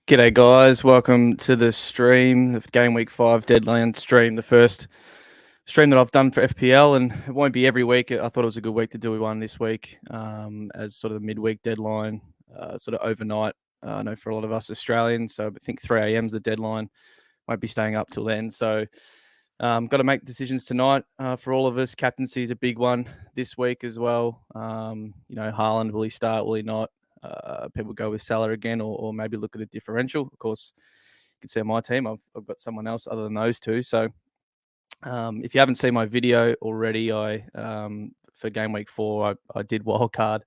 G'day guys, welcome to the stream, the Gw5 Deadline stream, the first stream that I've done for FPL, and it won't be every week. I thought it was a good week to do one this week as sort of the midweek deadline, sort of overnight. I know for a lot of us Australians, so I think 3 a.m. is the deadline. Won't be staying up till then, so got to make decisions tonight for all of us. Captaincy is a big one this week as well. Haaland, will he start, will he not? People go with Salah again, or maybe look at a differential. Of course, you can see on my team, I've got someone else other than those two. So if you haven't seen my video already, for game week 4, I did wildcard.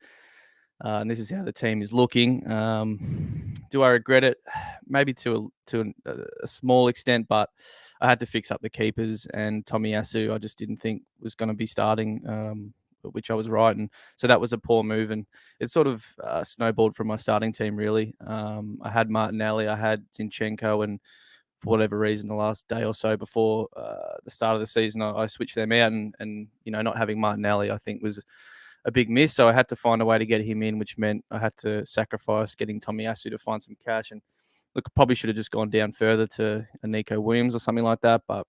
And this is how the team is looking. Do I regret it? Maybe to a small extent, but I had to fix up the keepers, and Tomiyasu I just didn't think was going to be starting, which I was right. And so that was a poor move, and it sort of snowballed from my starting team, really. I had Martinelli, I had Zinchenko, and for whatever reason, the last day or so before the start of the season, I switched them out, and not having Martinelli, I think, was a big miss. So I had to find a way to get him in, which meant I had to sacrifice getting Tomiyasu to find some cash. And look, I probably should have just gone down further to a Nico Williams or something like that, but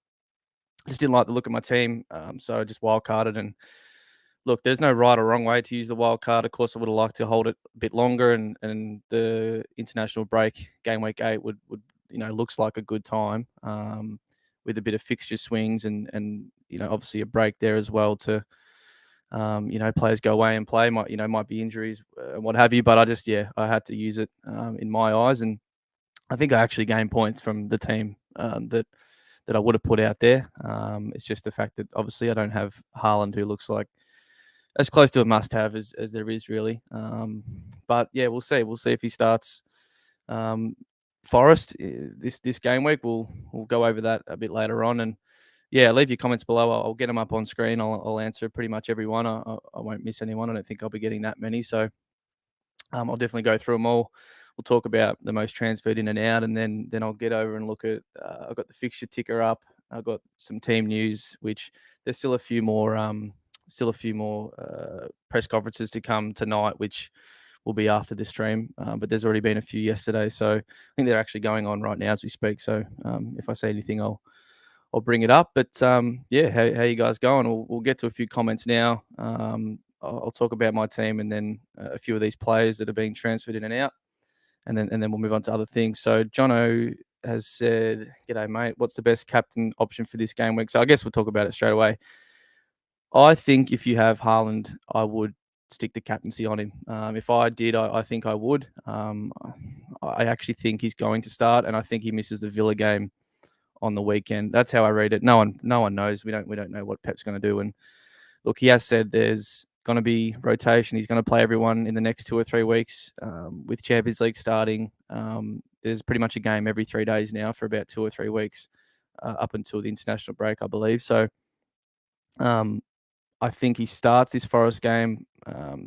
I just didn't like the look of my team. So I just wildcarded. And look, there's no right or wrong way to use the wild card. Of course, I would have liked to hold it a bit longer, and the international break, game week 8, would looks like a good time with a bit of fixture swings and obviously a break there as well to players go away and play, might be injuries and what have you. But I had to use it in my eyes, and I think I actually gained points from the team that I would have put out there. It's just the fact that obviously I don't have Haaland, who looks like as close to a must-have as there is, really. But yeah, we'll see. We'll see if he starts Forest this game week. We'll go over that a bit later on, and yeah, leave your comments below. I'll get them up on screen. I'll answer pretty much every one. I won't miss anyone. I don't think I'll be getting that many. So I'll definitely go through them all. We'll talk about the most transferred in and out, and then I'll get over and look at. I've got the fixture ticker up. I've got some team news, which there's still a few more press conferences to come tonight, which will be after the stream. But there's already been a few yesterday, so I think they're actually going on right now as we speak. So if I say anything, I'll bring it up. But yeah, how you guys going? We'll get to a few comments now. I'll talk about my team, and then a few of these players that are being transferred in and out, and then we'll move on to other things. So Jono has said, "G'day, mate. What's the best captain option for this game week?" So I guess we'll talk about it straight away. I think if you have Haaland, I would stick the captaincy on him. If I did, I think I would. I actually think he's going to start, and I think he misses the Villa game on the weekend. That's how I read it. No one knows. We don't know what Pep's going to do. And look, he has said there's going to be rotation. He's going to play everyone in the next 2 or 3 weeks. With Champions League starting, there's pretty much a game every 3 days now for about 2 or 3 weeks, up until the international break, I believe. So I think he starts this Forest game.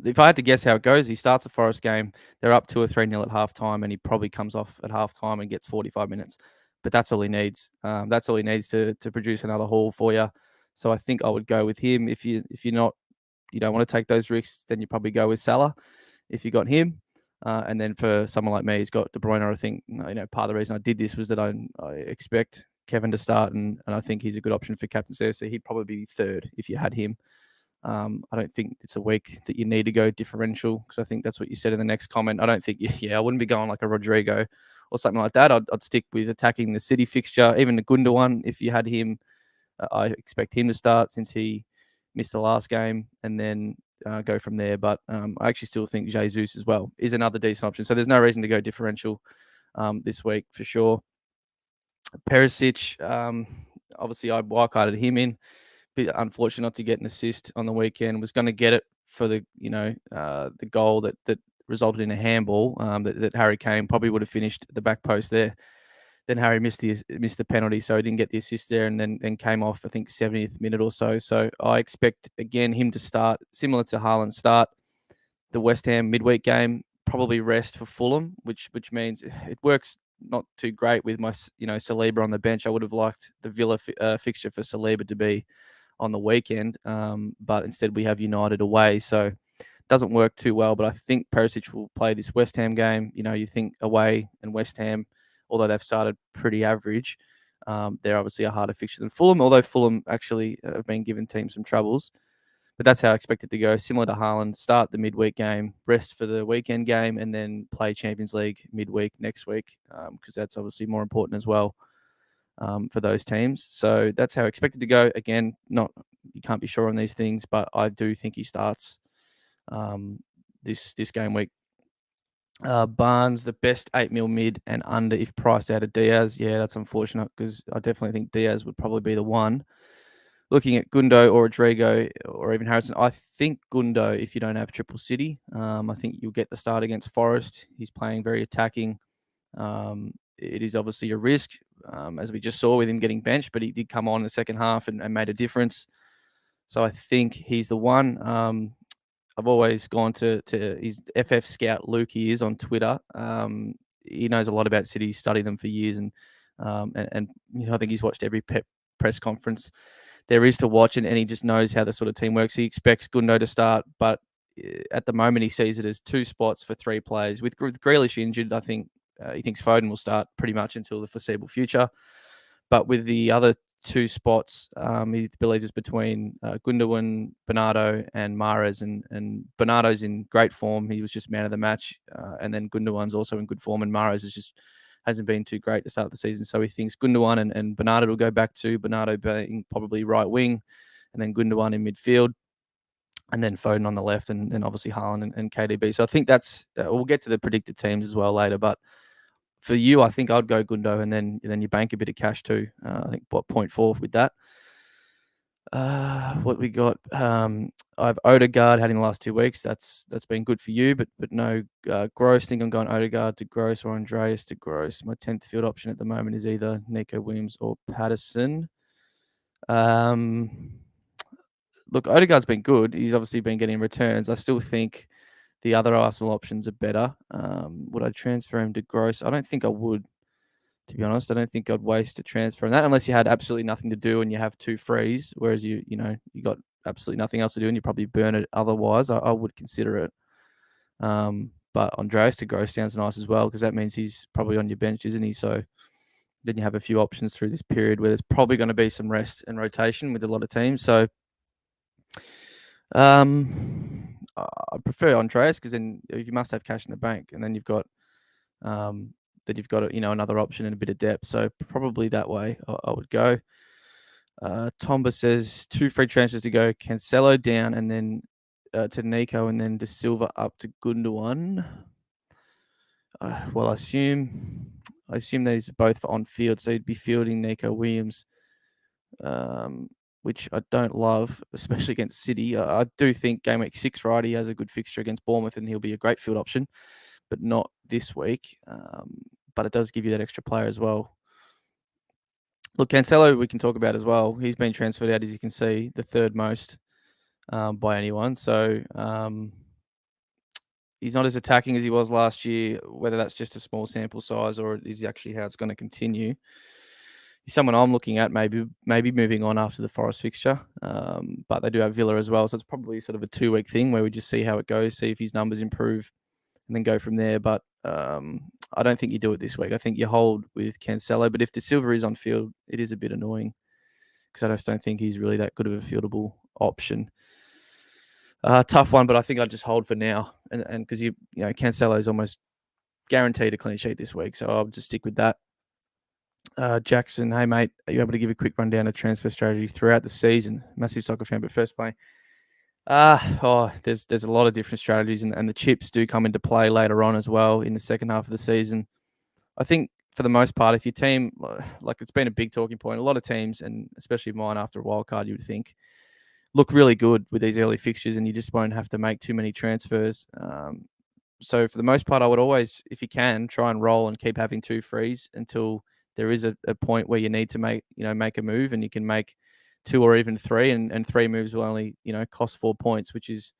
If I had to guess how it goes, he starts a Forest game. They're up 2 or 3-0 at halftime, and he probably comes off at halftime and gets 45 minutes. But that's all he needs. That's all he needs to produce another haul for you. So I think I would go with him. If you don't want to take those risks, then you probably go with Salah if you got him. And then for someone like me, he's got De Bruyne. I think part of the reason I did this was that I expect Kevin to start, and I think he's a good option for captaincy. So he'd probably be third if you had him. I don't think it's a week that you need to go differential, because I think that's what you said in the next comment. I don't think, I wouldn't be going like a Rodrigo or something like that. I'd stick with attacking the City fixture, even the Gundogan. If you had him, I expect him to start since he missed the last game, and then go from there. But I actually still think Jesus as well is another decent option. So there's no reason to go differential this week for sure. Perisic, obviously I wildcarded him in. Bit unfortunate not to get an assist on the weekend. Was going to get it for the the goal that resulted in a handball that Harry Kane probably would have finished at the back post there. Then Harry missed the penalty, so he didn't get the assist there, and then came off, I think, 70th minute or so. So I expect again him to start similar to Haaland's start the West Ham midweek game. Probably rest for Fulham, which means it works not too great with my Saliba on the bench. I would have liked the Villa fixture for Saliba to be on the weekend, but instead we have United away. So doesn't work too well. But I think Perisic will play this West Ham game. You think away and West Ham, although they've started pretty average, they're obviously a harder fixture than Fulham, although Fulham actually have been giving teams some troubles. But that's how I expect it to go. Similar to Haaland, start the midweek game, rest for the weekend game, and then play Champions League midweek next week, because that's obviously more important as well for those teams. So that's how I expect it to go. Again, you can't be sure on these things, but I do think he starts this game week. Barnes, the best 8 mil mid and under if priced out of Diaz. Yeah, that's unfortunate because I definitely think Diaz would probably be the one. Looking at Gundo or Rodrigo or even Harrison, I think Gundo, if you don't have Triple City, I think you'll get the start against Forest. He's playing very attacking. It is obviously a risk, as we just saw with him getting benched, but he did come on in the second half and made a difference. So I think he's the one. I've always gone to his FF scout Luke. He is on Twitter. He knows a lot about City. He's studied them for years, and I think he's watched every press conference there is to watch, and he just knows how the sort of team works. He expects Gundo to start, but at the moment he sees it as 2 spots for 3 players. With Grealish injured, I think he thinks Foden will start pretty much until the foreseeable future. But with the other 2 spots, he believes it's between Gundogan, Bernardo, and Mahrez. And Bernardo's in great form. He was just man of the match. And then Gundogan's also in good form, and Mahrez hasn't been too great to start the season. So he thinks Gundogan and Bernardo will go back to Bernardo being probably right wing, and then Gundogan in midfield, and then Foden on the left, and then obviously Haaland and KDB. So I think that's we'll get to the predicted teams as well later. But for you, I think I'd go Gundo, and then you bank a bit of cash too. I think 0.4 with that. What we got? I've Odegaard had in the last 2 weeks. That's been good for you, but no Gross. Think I'm going Odegaard to Gross or Andreas to Gross. My 10th field option at the moment is either Nico Williams or Patterson. Look, Odegaard's been good. He's obviously been getting returns. I still think the other Arsenal options are better. Would I transfer him to Gross? I don't think I would, to be honest. I don't think I'd waste a transfer on that unless you had absolutely nothing to do and you have 2 frees, whereas you got absolutely nothing else to do and you probably burn it otherwise. I would consider it. But Andreas to Gross sounds nice as well, because that means he's probably on your bench, isn't he? So then you have a few options through this period where there's probably going to be some rest and rotation with a lot of teams. So I prefer Andreas, because then you must have cash in the bank, and then you've got another option and a bit of depth. So probably that way I would go. Tomba says 2 free transfers to go: Cancelo down, and then to Nico, and then De Silva up to Gundogan. Well, I assume these are both for on field, so you'd be fielding Nico Williams, which I don't love, especially against City. I do think game week 6, right? He has a good fixture against Bournemouth, and he'll be a great field option, but not this week. But it does give you that extra player as well. Look, Cancelo, we can talk about as well. He's been transferred out, as you can see, the 3rd most by anyone. So he's not as attacking as he was last year, whether that's just a small sample size or is actually how it's going to continue. He's someone I'm looking at maybe moving on after the Forest fixture, but they do have Villa as well. So it's probably sort of a 2-week thing where we just see how it goes, see if his numbers improve, and then go from there. But I don't think you do it this week. I think you hold with Cancelo. But if De Silva is on field, it is a bit annoying, because I just don't think he's really that good of a fieldable option. Tough one, but I think I'd just hold for now. And because Cancelo is almost guaranteed a clean sheet this week, so I'll just stick with that. Jackson, hey mate, are you able to give a quick rundown of transfer strategy throughout the season? Massive soccer fan, but first play. There's a lot of different strategies, and the chips do come into play later on as well in the second half of the season. I think for the most part, if your team, like, it's been a big talking point, a lot of teams, and especially mine after a wild card, you would think, look really good with these early fixtures, and you just won't have to make too many transfers. So for the most part, I would always, if you can, try and roll and keep having 2 frees until there is a point where you need to make a move, and you can make 2 or even 3, and 3 moves will only cost 4 points, which is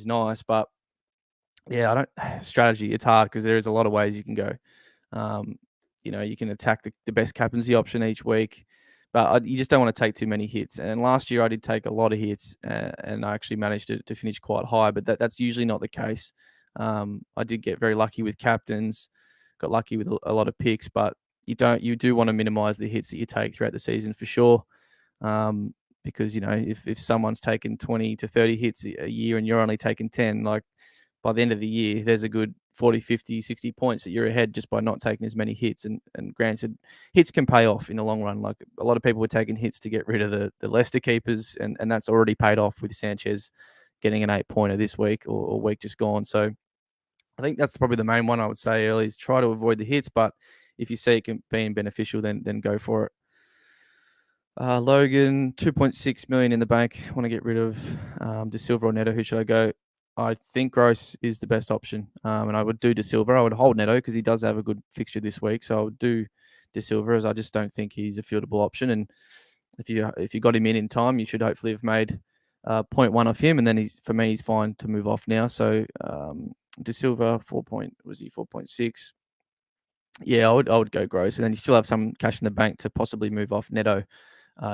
nice. But yeah, strategy. It's hard because there is a lot of ways you can go. You can attack the best captaincy option each week, but you just don't want to take too many hits. And last year I did take a lot of hits, and I actually managed to finish quite high, but that's usually not the case. I did get very lucky with captains, got lucky with a lot of picks, but you do want to minimize the hits that you take throughout the season for sure. Because if someone's taken 20 to 30 hits a year and you're only taking 10, like by the end of the year, there's a good 40, 50, 60 points that you're ahead just by not taking as many hits. And granted, hits can pay off in the long run. Like a lot of people were taking hits to get rid of the Leicester keepers, and that's already paid off with Sanchez getting an 8-pointer this week or week just gone. So I think that's probably the main one I would say early is try to avoid the hits, but if you see it being beneficial, then go for it. Logan, 2.6 million in the bank. Want to get rid of De Silva or Neto. Who should I go? I think Gross is the best option, and I would do De Silva. I would hold Neto because he does have a good fixture this week, so I would do De Silva, as I just don't think he's a fieldable option. And if you got him in time, you should hopefully have made 0.1 off him, and then for me he's fine to move off now. So De Silva 4.6. Yeah, I would go Gross, and then you still have some cash in the bank to possibly move off Neto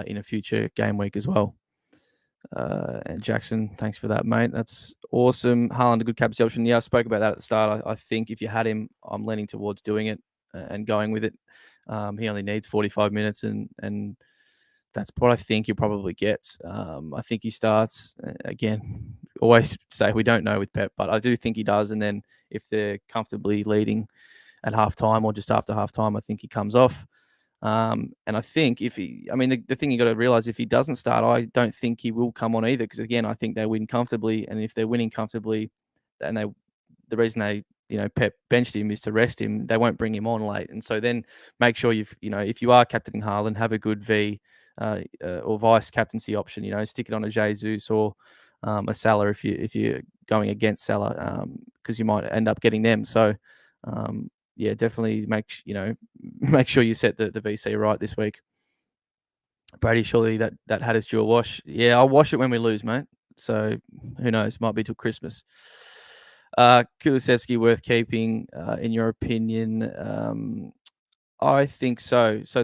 in a future game week as well. And Jackson, thanks for that, mate. That's awesome. Haaland, a good captaincy option. Yeah, I spoke about that at the start. I think if you had him, I'm leaning towards doing it and going with it. He only needs 45 minutes, and that's what I think he probably gets. I think he starts again. Always say we don't know with Pep, but I do think he does. And then if they're comfortably leading at halftime or just after halftime, I think he comes off. And I think the thing you got to realize, if he doesn't start, I don't think he will come on either. Because again, I think they win comfortably, and if they're winning comfortably, and the reason they Pep benched him is to rest him. They won't bring him on late, and so then make sure if you are captaining Haaland, have a good V or vice captaincy option. Stick it on a Jesus or a Salah if you're going against Salah, because you might end up getting them. So. Yeah, definitely make sure you set the VC right this week. Brady, surely that hat is due a wash. Yeah, I'll wash it when we lose, mate. So who knows? Might be till Christmas. Kulusevski worth keeping, in your opinion? I think so. So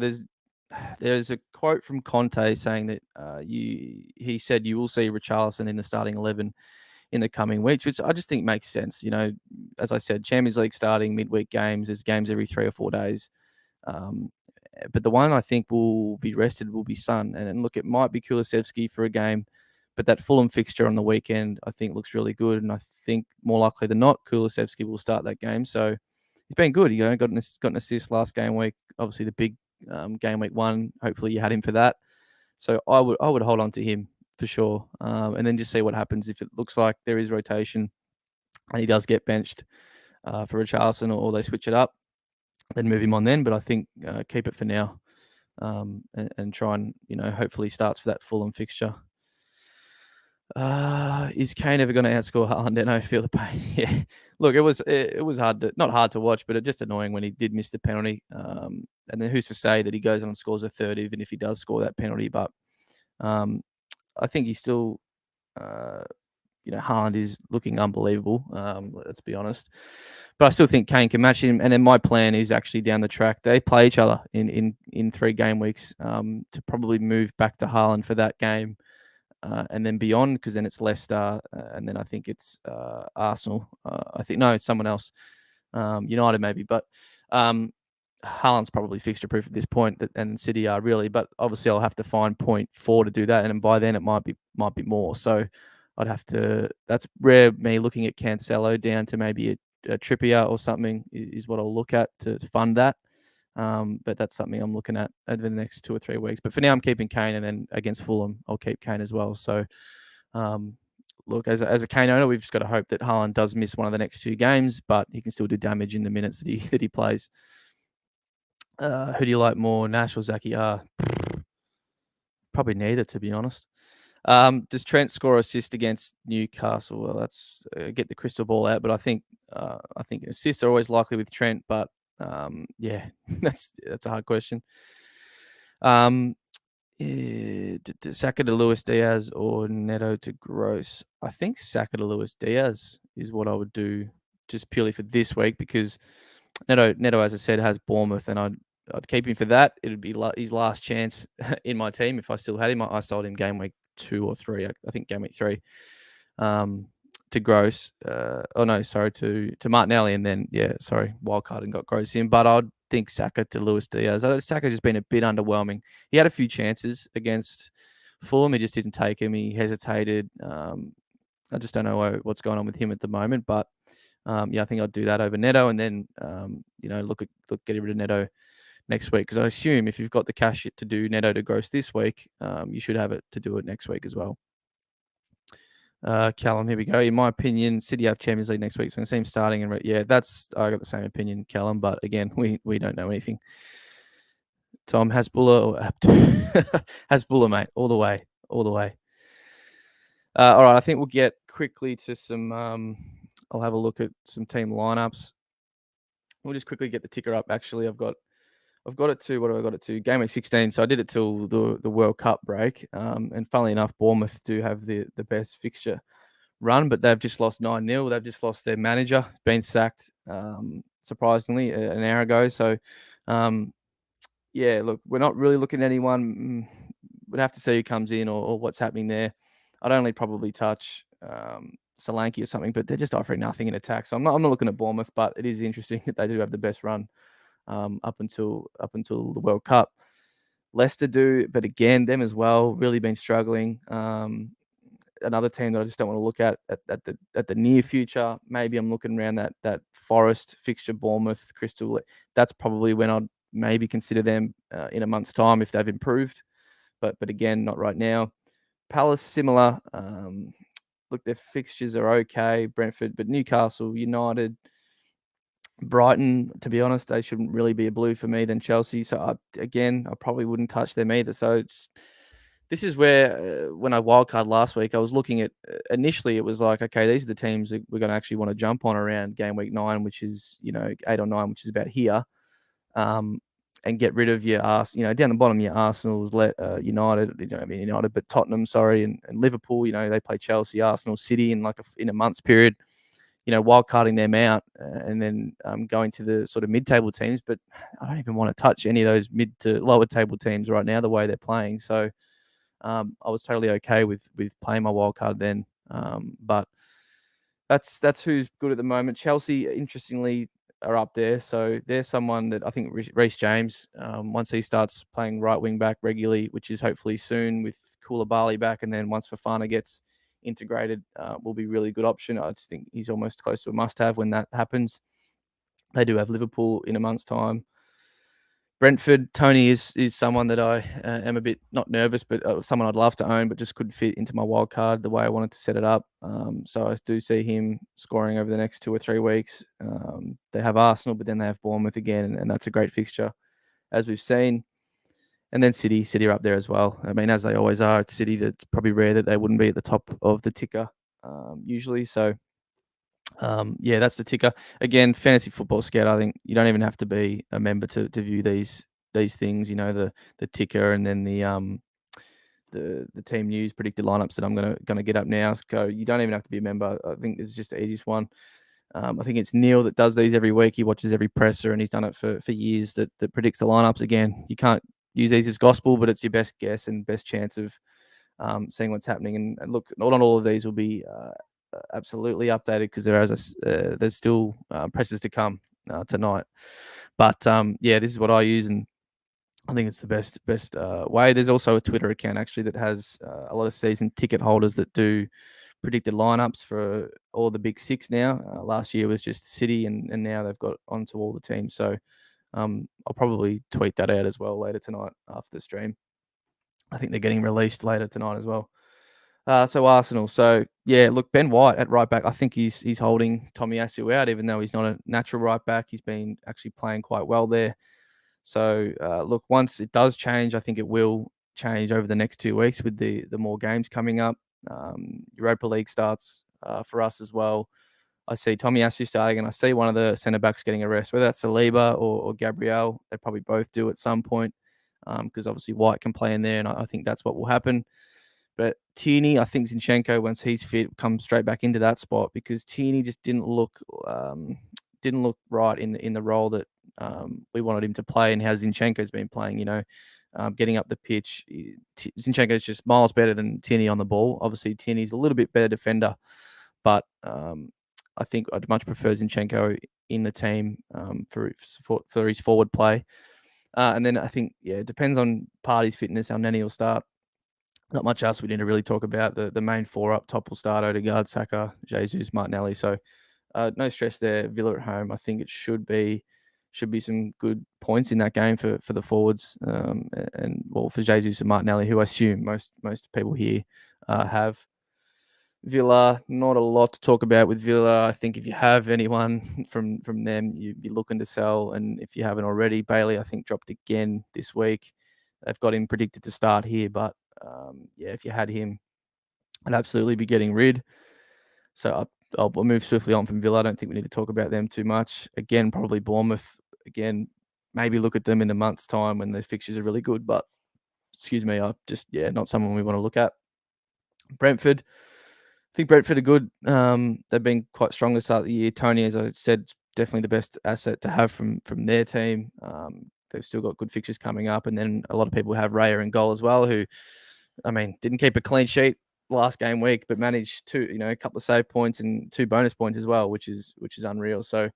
there's a quote from Conte saying that he said you will see Richarlison in the starting 11 in the coming weeks, which I just think makes sense. As I said, Champions League starting midweek games, there's games every 3 or 4 days. But the one I think will be rested will be Son. And look, it might be Kulusevski for a game, but that Fulham fixture on the weekend I think looks really good. And I think more likely than not, Kulusevski will start that game. So he's been good. Got an assist last game week. Obviously the big game week 1. Hopefully you had him for that. So I would hold on to him for sure, and then just see what happens if it looks like there is rotation and he does get benched for Richarlison, or they switch it up, then move him on then. But I think keep it for now, and try and hopefully starts for that Fulham fixture. Is Kane ever going to outscore Haaland? I feel the pain. Yeah, look, it was not hard to watch, but it just annoying when he did miss the penalty. And then who's to say that he goes on and scores a third, even if he does score that penalty? But I think he's still, Haaland is looking unbelievable. Let's be honest, but I still think Kane can match him. And then my plan is actually down the track. They play each other in 3 game weeks, to probably move back to Haaland for that game, and then beyond, because then it's Leicester, and then I think it's Arsenal. It's someone else, United maybe, but. Haaland's probably fixture proof at this point, and City are really, but obviously I'll have to find 0.4 to do that, and by then it might be more. So I'd have to. That's rare. Me looking at Cancelo down to maybe a Trippier or something is what I'll look at to fund that. But that's something I'm looking at over the next 2 or 3 weeks. But for now, I'm keeping Kane, and then against Fulham, I'll keep Kane as well. So, look, as a Kane owner, we've just got to hope that Haaland does miss one of the next 2 games, but he can still do damage in the minutes that he plays. Who do you like more, Nash or Zaki? Probably neither, to be honest. Does Trent score assist against Newcastle? Well, that's get the crystal ball out, but I think assists are always likely with Trent. But yeah, that's a hard question. Saka to Luis Diaz or Neto to Gross? I think Saka to Luis Diaz is what I would do, just purely for this week, because Neto, as I said, has Bournemouth, and I'd keep him for that. It'd be his last chance in my team if I still had him. I sold him game week 2 or 3. I think game week 3 to Gross. To Martinelli, and then wildcard and got Gross in. But I'd think Saka to Luis Diaz. Saka just been a bit underwhelming. He had a few chances against Fulham. He just didn't take him. He hesitated. I just don't know what's going on with him at the moment. But I think I'd do that over Neto, and then get rid of Neto next week, because I assume if you've got the cash to do Neto to Gross this week, you should have it to do it next week as well. Callum, here we go. In my opinion, City have Champions League next week, so I can see him starting. And I got the same opinion, Callum. But again, we don't know anything. Tom Hasbulla, Hasbulla, mate, all the way. All right, I think we'll get quickly to some. I'll have a look at some team lineups. We'll just quickly get the ticker up. Actually, I've got it to, what have I got it to? Game week 16. So I did it till the World Cup break. And funnily enough, Bournemouth do have the best fixture run, but they've just lost 9-0. They've just lost their manager, been sacked, surprisingly, an hour ago. So, look, we're not really looking at anyone. We'd have to see who comes in or what's happening there. I'd only probably touch Solanke or something, but they're just offering nothing in attack. So I'm not looking at Bournemouth, but it is interesting that they do have the best run up until the World Cup. Leicester do, but again, them as well, really been struggling. Another team that I just don't want to look at the near future. Maybe I'm looking around that Forest fixture, Bournemouth, Crystal. That's probably when I'd maybe consider them in a month's time if they've improved. But again, not right now. Palace, similar. Look, their fixtures are okay. Brentford, but Newcastle, United, Brighton, to be honest, they shouldn't really be a blue for me than Chelsea. So I probably wouldn't touch them either. So this is where when I wildcard last week, I was looking at initially it was like, okay, these are the teams that we're going to actually want to jump on around game week 9, which is 8 or 9, which is about here, and get rid of your down the bottom your Arsenal's, United, United, but Tottenham, and Liverpool. They play Chelsea, Arsenal, City in in a month's period. Wildcarding them out and then going to the sort of mid-table teams. But I don't even want to touch any of those mid to lower table teams right now, the way they're playing. So I was totally okay with playing my wildcard then. But that's who's good at the moment. Chelsea, interestingly, are up there. So there's someone that I think Reece James, once he starts playing right wing back regularly, which is hopefully soon with Koulibaly back, and then once Fofana gets integrated, will be a really good option. I just think he's almost close to a must-have when that happens. They do have Liverpool in a month's time. Brentford, Tony is someone that I am a bit not nervous, but someone I'd love to own, but just couldn't fit into my wild card the way I wanted to set it up. So I do see him scoring over the next 2 or 3 weeks. They have Arsenal, but then they have Bournemouth again, and that's a great fixture, as we've seen. And then City are up there as well. I mean, as they always are at City, that's probably rare that they wouldn't be at the top of the ticker usually. So, that's the ticker. Again, Fantasy Football Scout, I think you don't even have to be a member to view these things, the ticker and then the team news predicted lineups that I'm gonna get up now. So you don't even have to be a member. I think it's just the easiest one. I think it's Neil that does these every week. He watches every presser and he's done it for years that predicts the lineups. Again, you can't use these as gospel, but it's your best guess and best chance of seeing what's happening. And look, not all of these will be absolutely updated because there's still pressers to come tonight. But this is what I use, and I think it's the best way. There's also a Twitter account actually that has a lot of season ticket holders that do predicted lineups for all the big 6 now. Last year was just City, and now they've got onto all the teams. So I'll probably tweet that out as well later tonight after the stream. I think they're getting released later tonight as well. So Arsenal. So look, Ben White at right back. I think he's holding Tomiyasu out, even though he's not a natural right back. He's been actually playing quite well there. So look, once it does change, I think it will change over the next 2 weeks with the more games coming up. Europa League starts for us as well. I see Tomiyasu starting, and I see one of the centre backs getting a rest, whether that's Saliba or Gabriel. They probably both do at some point, because obviously White can play in there, and I think that's what will happen. But Tierney, I think Zinchenko, once he's fit, comes straight back into that spot, because Tierney just didn't look right in the role that we wanted him to play and how Zinchenko's been playing, getting up the pitch. Zinchenko's just miles better than Tierney on the ball. Obviously, Tierney's a little bit better defender, but I think I'd much prefer Zinchenko in the team for his forward play. And then I think, it depends on Partey's fitness, how Nenny will start. Not much else we need to really talk about. The main four up top will start Odegaard, Saka, Jesus, Martinelli. So no stress there. Villa at home. I think it should be some good points in that game for the forwards, and for Jesus and Martinelli, who I assume most people here have. Villa, not a lot to talk about with Villa. I think if you have anyone from them, you'd be looking to sell. And if you haven't already, Bailey, I think, dropped again this week. They've got him predicted to start here, but if you had him, I'd absolutely be getting rid. So I'll move swiftly on from Villa. I don't think we need to talk about them too much. Again, probably Bournemouth. Again, maybe look at them in a month's time when their fixtures are really good. But, not someone we want to look at. Brentford. I think Brentford are good. They've been quite strong to start the year. Tony, as I said, definitely the best asset to have from their team. They've still got good fixtures coming up. And then a lot of people have Raya in goal as well, who, didn't keep a clean sheet last game week, but managed a couple of save points and 2 bonus points as well, which is unreal. So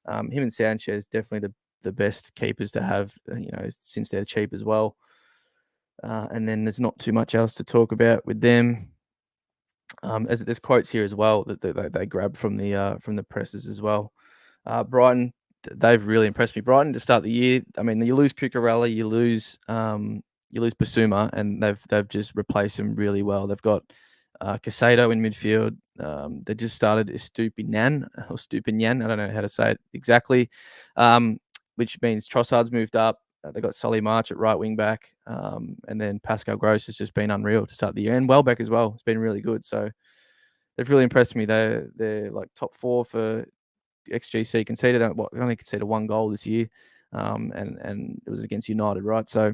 him and Sanchez definitely the best keepers to have, since they're cheap as well. And then there's not too much else to talk about with them. As there's quotes here as well that they grab from the presses as well. Brighton, they've really impressed me. Brighton to start the year. You lose Cucurella, you lose Basuma, and they've just replaced him really well. They've got Casado in midfield. They just started Estupinian. I don't know how to say it exactly, which means Trossard's moved up. They got Solly March at right wing back, and then Pascal Gross has just been unreal to start the year, and Welbeck as well. It's been really good. So they've really impressed me. They're like top 4 for XGC. Only conceded 1 goal this year, and it was against United, right? So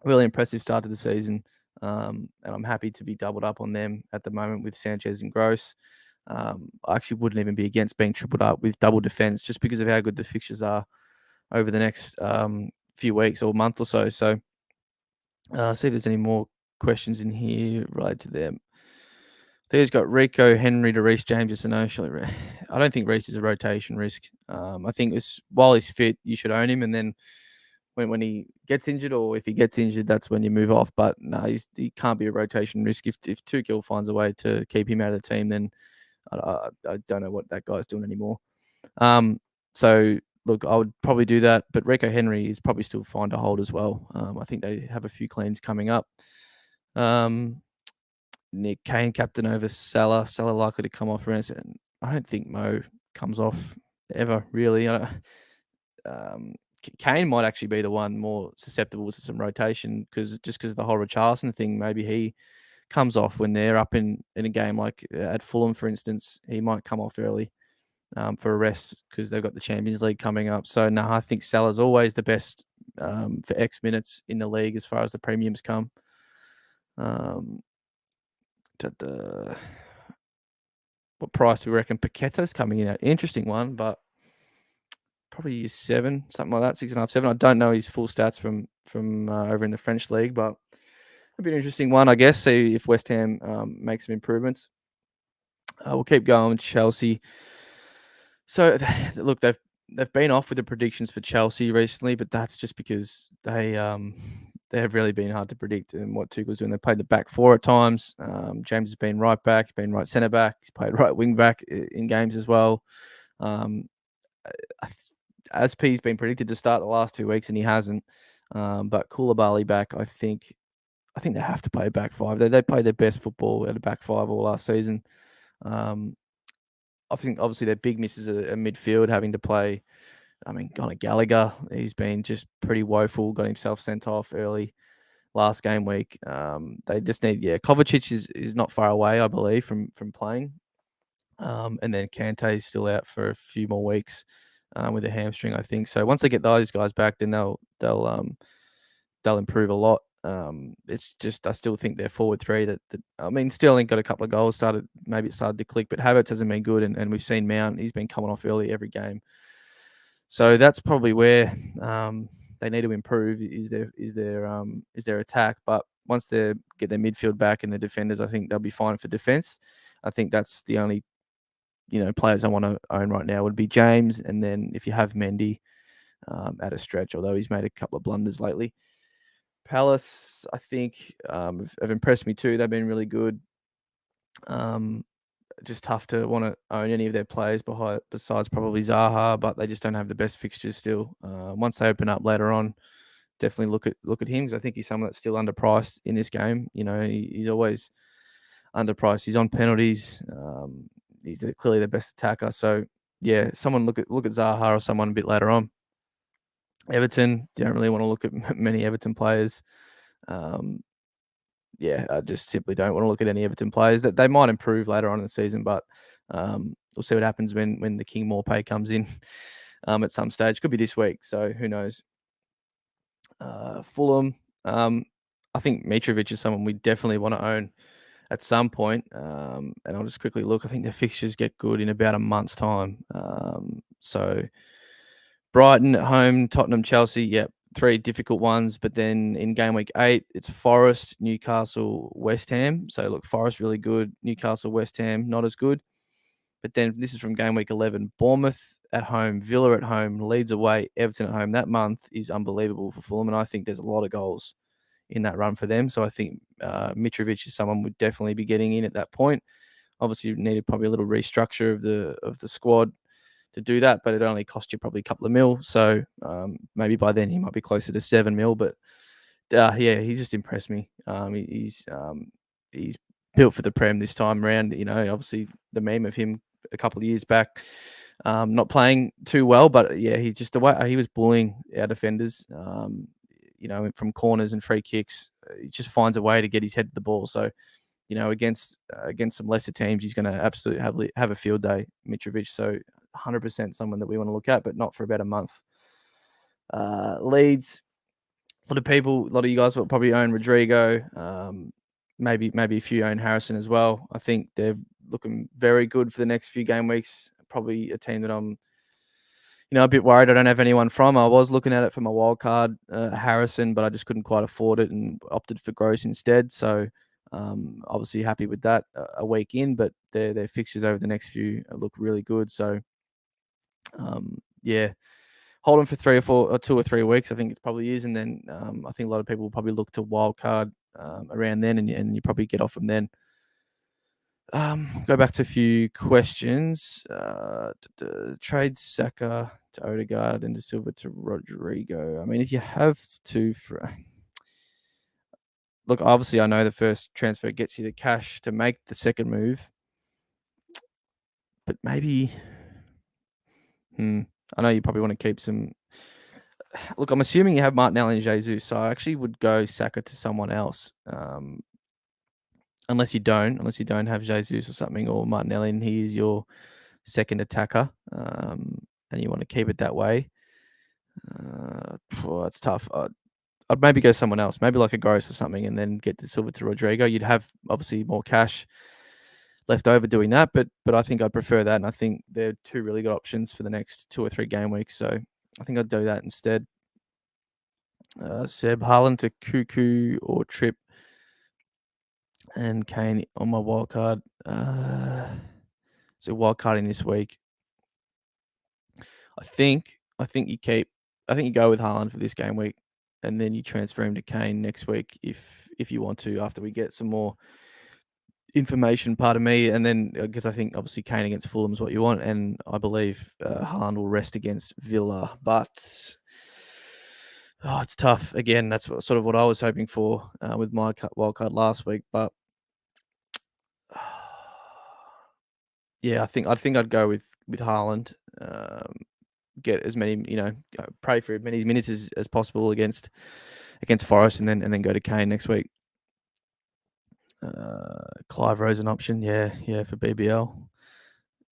really impressive start to the season, and I'm happy to be doubled up on them at the moment with Sanchez and Gross. I actually wouldn't even be against being tripled up with double defense just because of how good the fixtures are over the next few weeks or month or so. So see if there's any more questions in here related to them. There's got Rico, Henry to Reece James. I don't think Reece is a rotation risk. I think while he's fit, you should own him, and then when he gets injured, or if he gets injured, that's when you move off. But no, he can't be a rotation risk. If Tuchel finds a way to keep him out of the team, then I don't know what that guy's doing anymore. So look, I would probably do that, but Rico Henry is probably still fine to hold as well. I think they have a few cleans coming up. Nick Kane captain over Salah. Salah likely to come off. And I don't think Mo comes off ever, really. Kane might actually be the one more susceptible to some rotation because of the whole Richarlison thing. Maybe he comes off when they're up in a game like at Fulham, for instance. He might come off early for a rest because they've got the Champions League coming up. So, no, I think Salah's always the best for X minutes in the league as far as the premiums come. What price do we reckon Paqueta's coming in at? Interesting one, but probably 7, something like that, 6.5, 7. I don't know his full stats from over in the French league, but it'll be an interesting one, I guess. See if West Ham make some improvements. We'll keep going with Chelsea. So look, they've been off with the predictions for Chelsea recently, but that's just because they have really been hard to predict and what Tuchel's doing. They played the back 4 at times. James has been right back, he's been right centre back, he's played right wing back in games as well. As P's been predicted to start the last 2 weeks and he hasn't. But Koulibaly back, I think they have to play a back 5. They played their best football at a back 5 all last season. I think obviously their big misses are midfield, having to play. Conor Gallagher, he's been just pretty woeful. Got himself sent off early last game week. They just need, Kovacic is not far away, I believe, from playing. And then Kante is still out for a few more weeks with a hamstring, I think. So once they get those guys back, then they'll improve a lot. It's just I still think they're forward 3 Sterling got a couple of goals, started to click, but Havertz hasn't been good, and we've seen Mount, he's been coming off early every game. So that's probably where they need to improve is their attack. But once they get their midfield back and their defenders, I think they'll be fine for defence. I think that's the only players I want to own right now would be James, and then if you have Mendy at a stretch, although he's made a couple of blunders lately. Palace, I think, have impressed me too. They've been really good. Just tough to want to own any of their players besides probably Zaha, but they just don't have the best fixtures still. Once they open up later on, definitely look at him because I think he's someone that's still underpriced in this game. He's always underpriced. He's on penalties. He's clearly the best attacker. So yeah, someone look at Zaha or someone a bit later on. Everton, don't really want to look at many Everton players. I just simply don't want to look at any Everton players. That they might improve later on in the season, but we'll see what happens when the King Morpay comes in at some stage. Could be this week, so who knows? Fulham, I think Mitrovic is someone we definitely want to own at some point. And I'll just quickly look. I think the fixtures get good in about a month's time. So Brighton at home, Tottenham, Chelsea. Yep, 3 difficult ones. But then in game week 8, it's Forest, Newcastle, West Ham. So look, Forest really good. Newcastle, West Ham not as good. But then this is from game week 11. Bournemouth at home, Villa at home, Leeds away, Everton at home. That month is unbelievable for Fulham, and I think there's a lot of goals in that run for them. So I think Mitrovic is someone we'd definitely be getting in at that point. Obviously, you needed probably a little restructure of the squad to do that, but it only cost you probably a couple of mil. So maybe by then he might be closer to 7 mil. But he just impressed me. He's built for the Prem this time around. Obviously the meme of him a couple of years back, not playing too well, but yeah, he just the way he was bullying our defenders. From corners and free kicks, he just finds a way to get his head to the ball. So, against some lesser teams, he's going to absolutely have a field day, Mitrovic. So 100% someone that we want to look at, but not for about a month. Leeds, a lot of you guys will probably own Rodrigo. Maybe a few own Harrison as well. I think they're looking very good for the next few game weeks. Probably a team that I'm, a bit worried I don't have anyone from. I was looking at it for my wild card, Harrison, but I just couldn't quite afford it and opted for Gross instead. So obviously happy with that a week in, but their fixtures over the next few look really good. So hold them for 3 or 4 or 2 or 3 weeks. I think it probably is, and then I think a lot of people will probably look to wild card around then, and you probably get off them then. Go back to a few questions. Trade Saka to Odegaard and De Silva to Rodrigo. I mean, if you have to, look, obviously I know the first transfer gets you the cash to make the second move, but maybe, I know you probably want to keep some. Look, I'm assuming you have Martinelli and Jesus, so I actually would go Saka to someone else. Unless you don't have Jesus or something, or Martinelli, and he is your second attacker, and you want to keep it that way. It's tough. I'd maybe go someone else, maybe like a Gross or something, and then get the Silva to Rodrigo. You'd have obviously more cash left over doing that, but I think I'd prefer that, and I think they're 2 really good options for the next 2 or 3 game weeks. So I think I'd do that instead. Seb, Haaland to Cuckoo or Trip and Kane on my wild card. So wild carding this week. I think you go with Haaland for this game week, and then you transfer him to Kane next week if you want to, after we get some more information, pardon me, and then because I think obviously Kane against Fulham is what you want, and I believe Haaland will rest against Villa, but it's tough. Again, that's sort of what I was hoping for with my wildcard last week, but yeah, I think I'd go with Haaland. Get as many, pray for as many minutes as possible against Forest, and then go to Kane next week. Clive Rose an option, yeah, for BBL.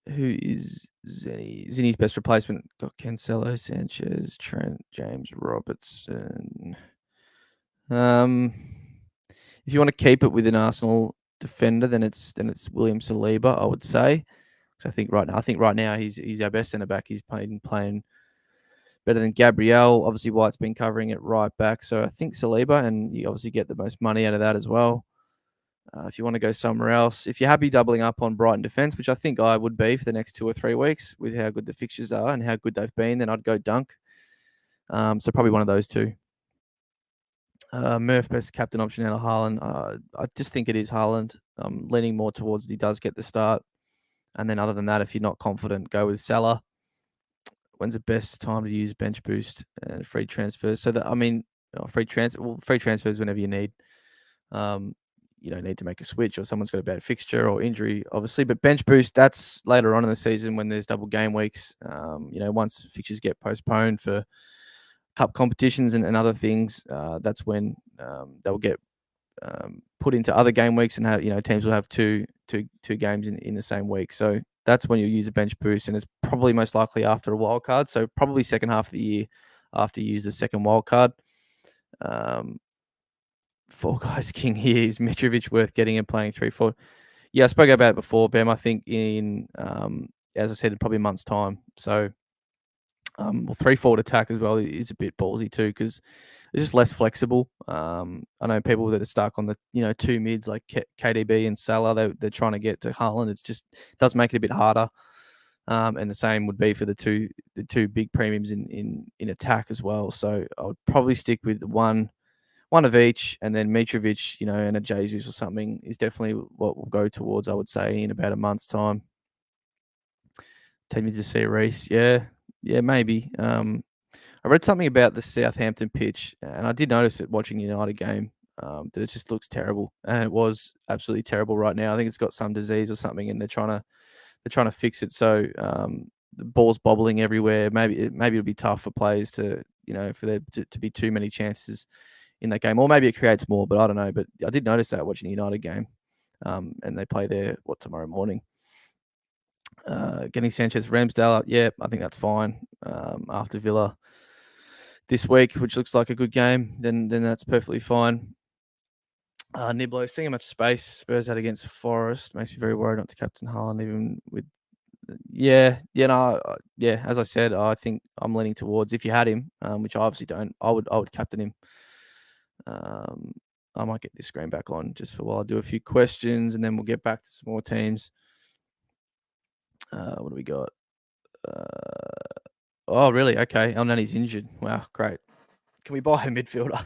Who is Zenny? Zenny's best replacement got Cancelo, Sanchez, Trent, James Robertson. If you want to keep it with an Arsenal defender, then it's William Saliba, I would say. So I think right now he's our best centre back. He's playing better than Gabriel. Obviously, White's been covering it right back. So I think Saliba, and you obviously get the most money out of that as well. If you want to go somewhere else, if you're happy doubling up on Brighton defence, which I think I would be for the next 2 or 3 weeks with how good the fixtures are and how good they've been, then I'd go Dunk. So probably one of those two. Murph, best captain option out of Haaland. I just think it is Haaland. I'm leaning more towards he does get the start. And then other than that, if you're not confident, go with Salah. When's the best time to use bench boost and free transfers? So that free transfers whenever you need. You don't need to make a switch or someone's got a bad fixture or injury, obviously. But bench boost, that's later on in the season when there's double game weeks. Once fixtures get postponed for cup competitions and other things, that's when they'll get put into other game weeks, and teams will have two games in the same week. So that's when you'll use a bench boost, and it's probably most likely after a wild card. So probably second half of the year after you use the second wild card. Four guys king here. Is Mitrovic worth getting and playing 3-4? Yeah, I spoke about it before, Bam. I think in as I said, in probably a month's time. So 3-4 attack as well is a bit ballsy too, because it's just less flexible. I know people that are stuck on the two mids like KDB and Salah. They're trying to get to Haaland. It does make it a bit harder. And the same would be for the two big premiums in attack as well. So I would probably stick with one of each, and then Mitrovic, and a Jesus or something is definitely what we'll go towards, I would say, in about a month's time. Take me to see Reece. Yeah, maybe. I read something about the Southampton pitch, and I did notice it watching the United game, that it just looks terrible, and it was absolutely terrible right now. I think it's got some disease or something, and they're trying to fix it. So the ball's bobbling everywhere. Maybe it'll be tough for players to for there to be too many chances in that game, or maybe it creates more. But I don't know. But I did notice that watching the United game, and they play there tomorrow morning. Getting Sanchez Ramsdale, yeah, I think that's fine. After Villa this week, which looks like a good game, then that's perfectly fine. Niblo, seeing how much space Spurs had against Forest makes me very worried not to captain Haaland, even with as I said, I think I'm leaning towards, if you had him, which I obviously don't, I would captain him. I might get this screen back on just for while I do a few questions, and then we'll get back to some more teams. What do we got? Oh, really? Okay. Oh, Nani's injured. Wow, great. Can we buy a midfielder?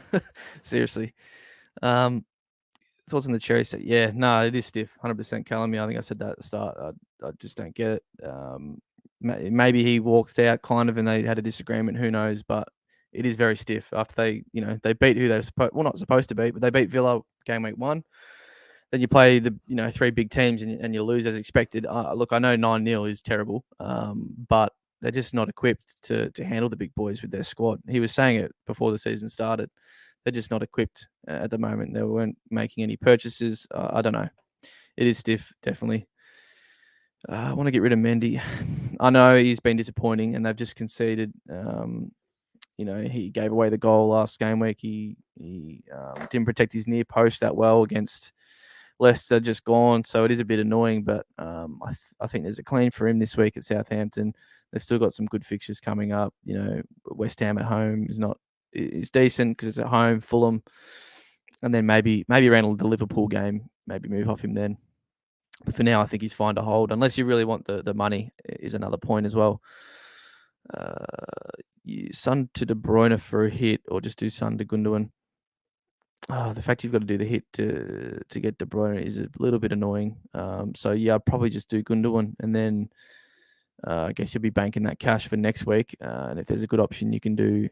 Seriously. Thoughts on the cherry set? Yeah, no, it is stiff. 100% Calamy. I think I said that at the start. I just don't get it. Maybe he walked out kind of and they had a disagreement. Who knows? But it is very stiff after they beat who they're not supposed to beat, but they beat Villa game week 1. Then you play the 3 big teams and you lose as expected. Look, I know 9-0 is terrible, but they're just not equipped to handle the big boys with their squad. He was saying it before the season started. They're just not equipped at the moment. They weren't making any purchases. I don't know. It is stiff, definitely. I want to get rid of Mendy. I know he's been disappointing, and they've just conceded. He gave away the goal last game week. He didn't protect his near post that well against Leicester, just gone. So it is a bit annoying, but I think there's a clean for him this week at Southampton. They've still got some good fixtures coming up. West Ham at home is decent because it's at home. Fulham, and then maybe around the Liverpool game, maybe move off him then. But for now, I think he's fine to hold, unless you really want the money. Is another point as well. Son to De Bruyne for a hit, or just do Son to Gundogan. The fact you've got to do the hit to get De Bruyne is a little bit annoying. So yeah, I'd probably just do Gundogan, and then I guess you'll be banking that cash for next week. And if there's a good option, you can do,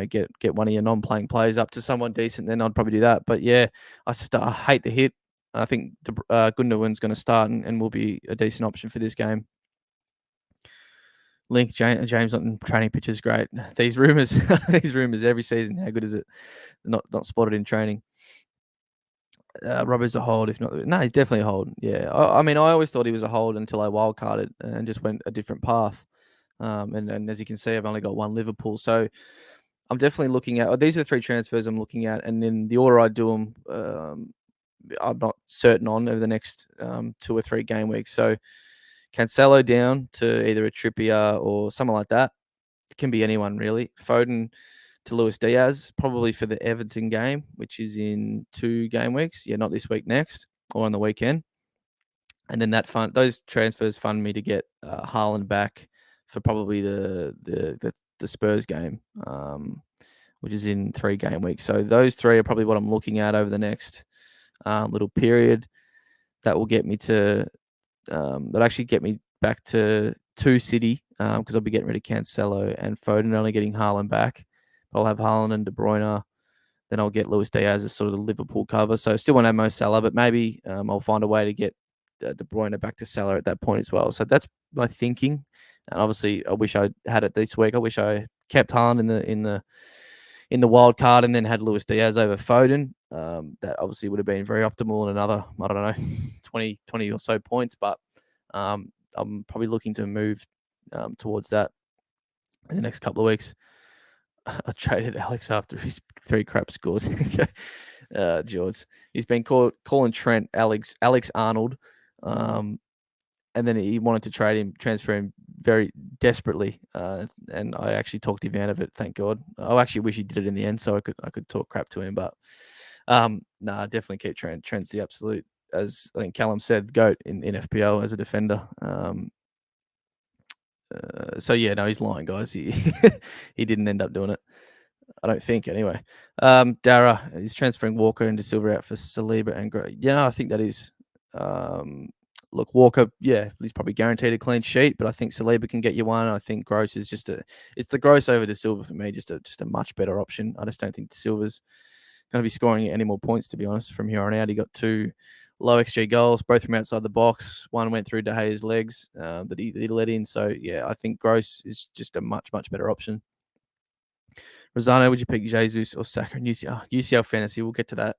get one of your non-playing players up to someone decent, then I'd probably do that. But yeah, I hate the hit. I think Gundogan's going to start and will be a decent option for this game. Link James on training pitch is great. These rumors every season. How good is it? Not spotted in training. Robert's a hold, if not. No, he's definitely a hold. Yeah, I always thought he was a hold until I wildcarded and just went a different path. And as you can see, I've only got one Liverpool, so I'm definitely looking at. These are the 3 transfers I'm looking at, and in the order I do them, I'm not certain on over the next 2 or 3 game weeks. So Cancelo down to either a Trippier or someone like that. can be anyone really. Foden to Luis Diaz, probably for the Everton game, which is in 2 game weeks. Yeah, not this week, next, or on the weekend. And then those transfers fund me to get Haaland back for probably the Spurs game, which is in 3 game weeks. So those 3 are probably what I'm looking at over the next little period. That will get me to that actually get me back to 2 City, because I'll be getting rid of Cancelo and Foden, only getting Haaland back. I'll have Haaland and De Bruyne. Then I'll get Luis Diaz as sort of the Liverpool cover. So I still won't have Mo Salah, but maybe I'll find a way to get De Bruyne back to Salah at that point as well. So that's my thinking. And obviously, I wish I had it this week. I wish I kept Haaland in the wild card and then had Luis Diaz over Foden. That obviously would have been very optimal and another, I don't know, 20 or so points. But I'm probably looking to move towards that in the next couple of weeks. I traded Alex after his 3 crap scores. George, he's been calling Trent Alex Arnold, and then he wanted to transfer him very desperately, and I actually talked him out of it. Thank God. I actually wish he did it in the end, so I could talk crap to him. But definitely keep Trent. Trent's the absolute, as I think Callum said, GOAT in FPL as a defender. So yeah, no, he's lying, guys. He he didn't end up doing it. I don't think, anyway. Dara is transferring Walker and De Silva out for Saliba and Gross. Yeah, I think that is. Look, Walker, yeah, he's probably guaranteed a clean sheet, but I think Saliba can get you one. I think Gross is it's the Gross over De Silva for me, just a much better option. I just don't think De Silva's going to be scoring any more points, to be honest, from here on out. He got 2 low XG goals, both from outside the box. One went through De Gea's legs that he let in. So, yeah, I think Gross is just a much, much better option. Rosano, would you pick Jesus or Saka and UCL fantasy? We'll get to that.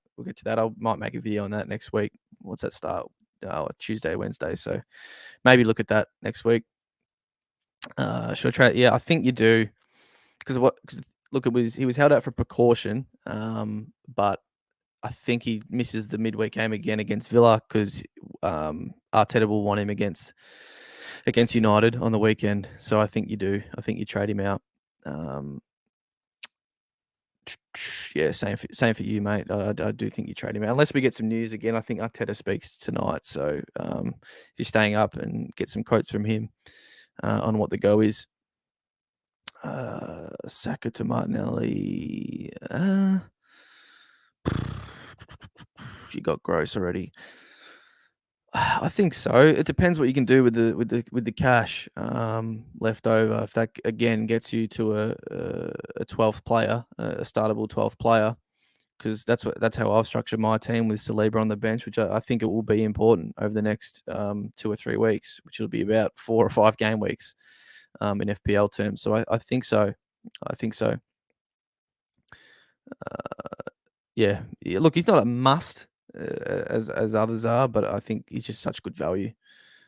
I might make a video on that next week. What's that start? Tuesday, Wednesday. So maybe look at that next week. Should I try? Yeah, I think you do. Because look, he was held out for precaution, but I think he misses the midweek game again against Villa because Arteta will want him against United on the weekend. So I think you do. I think you trade him out. Yeah, same for you, mate. I do think you trade him out. Unless we get some news again. I think Arteta speaks tonight. So if you're staying up and get some quotes from him on what the go is. Saka to Martinelli. You got Gross already. I think so. It depends what you can do with the cash left over. If that again gets you to a 12th player, a startable 12th player, because that's how I've structured my team with Saliba on the bench, which I think it will be important over the next 2 or 3 weeks, which will be about 4 or 5 game weeks in FPL terms. So I think so. Yeah. Look, he's not a must as others are, but I think he's just such good value.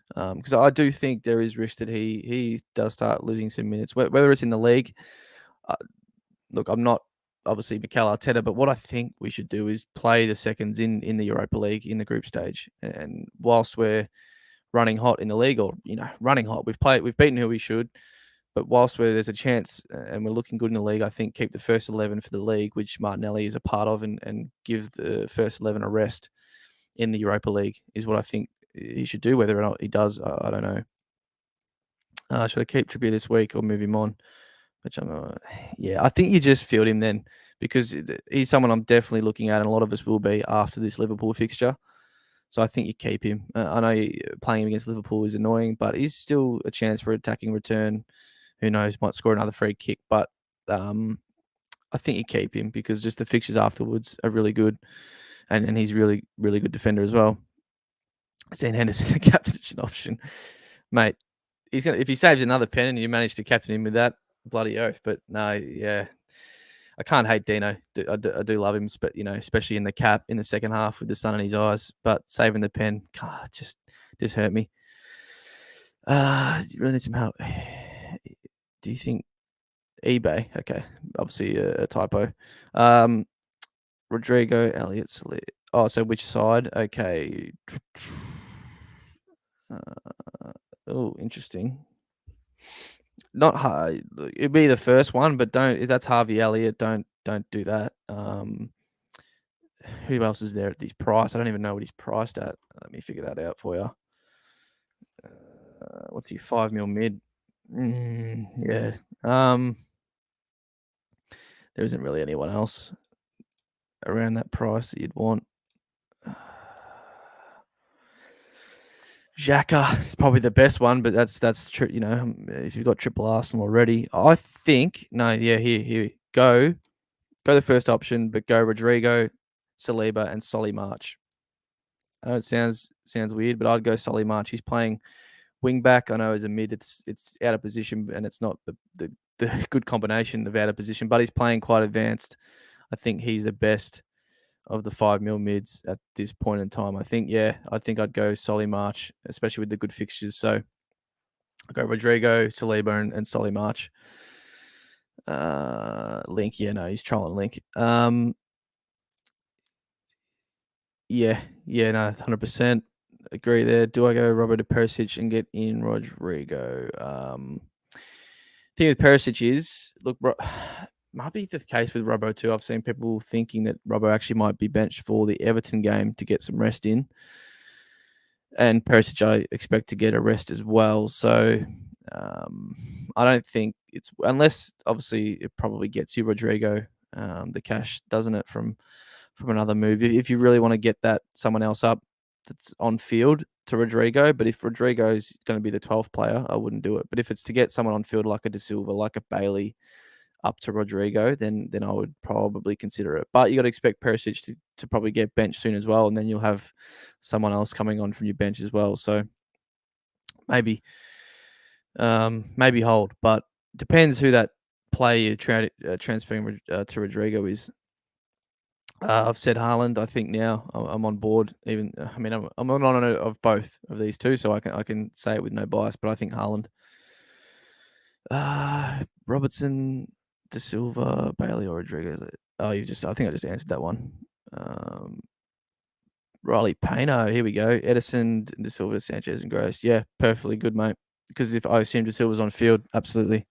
Because I do think there is risk that he does start losing some minutes, whether it's in the league. Look, I'm not obviously Mikel Arteta, but what I think we should do is play the seconds in the Europa League in the group stage. And whilst we're running hot in the league, or running hot, we've beaten who we should. But whilst there's a chance and we're looking good in the league, I think keep the first 11 for the league, which Martinelli is a part of, and give the first 11 a rest in the Europa League is what I think he should do. Whether or not he does, I don't know. Should I keep Trippier this week or move him on? Which I think you just field him then, because he's someone I'm definitely looking at, and a lot of us will be after this Liverpool fixture. So I think you keep him. I know playing him against Liverpool is annoying, but he's still a chance for attacking return. Who knows? Might score another free kick, but I think you keep him because just the fixtures afterwards are really good, and he's really, really good defender as well. Dean Henderson, a captaincy option, mate. If he saves another pen and you manage to captain him with that, bloody oath. But no, yeah, I can't hate Dino. I do love him, but especially in the cap in the second half with the sun in his eyes. But saving the pen, God, just hurt me. You really need some help. Do you think eBay? Okay, obviously a typo. Rodrigo, Elliott, oh, so which side? Okay. Oh, interesting. not hard. It'd be the first one, but don't. If that's Harvey Elliott, don't do that. Who else is there at this price? I don't even know what he's priced at. Let me figure that out for you. What's he? 5 mil mid. Yeah. There isn't really anyone else around that price that you'd want. Xhaka is probably the best one, but that's true. If you've got triple Arsenal already, I think here go the first option, but go Rodrigo, Saliba, and Solly March. I know it sounds weird, but I'd go Solly March. He's playing wing back. I know as a mid, it's out of position, and it's not the good combination of out of position, but he's playing quite advanced. I think he's the best of the 5 mil mids at this point in time. I think I'd go Solly March, especially with the good fixtures. So I'll go Rodrigo, Saliba, and Solly March. Link, he's trolling Link. No, 100%. Agree there. Do I go Roberto Perisic and get in Rodrigo? Thing with Perisic is, look, might be the case with Robbo too. I've seen people thinking that Robbo actually might be benched for the Everton game to get some rest in. And Perisic, I expect to get a rest as well. So I don't think it's, unless obviously it probably gets you Rodrigo, the cash, doesn't it, from another move. If you really want to get that someone else up that's on field to Rodrigo, but if Rodrigo's going to be the 12th player, I wouldn't do it. But if it's to get someone on field like a De Silva, like a Bailey, up to Rodrigo, then I would probably consider it. But you got to expect Perisic to probably get benched soon as well, and then you'll have someone else coming on from your bench as well. So maybe hold, but depends who that player you're transferring to Rodrigo is. I've said Haaland. I think now I'm on board. Even I'm on of both of these two, so I can say it with no bias. But I think Haaland, Robertson, De Silva, Bailey, or Rodriguez. I think I just answered that one. Riley Payno, here we go. Edison, De Silva, Sanchez, and Gross. Yeah, perfectly good, mate. Because if I assume De Silva's on field, absolutely.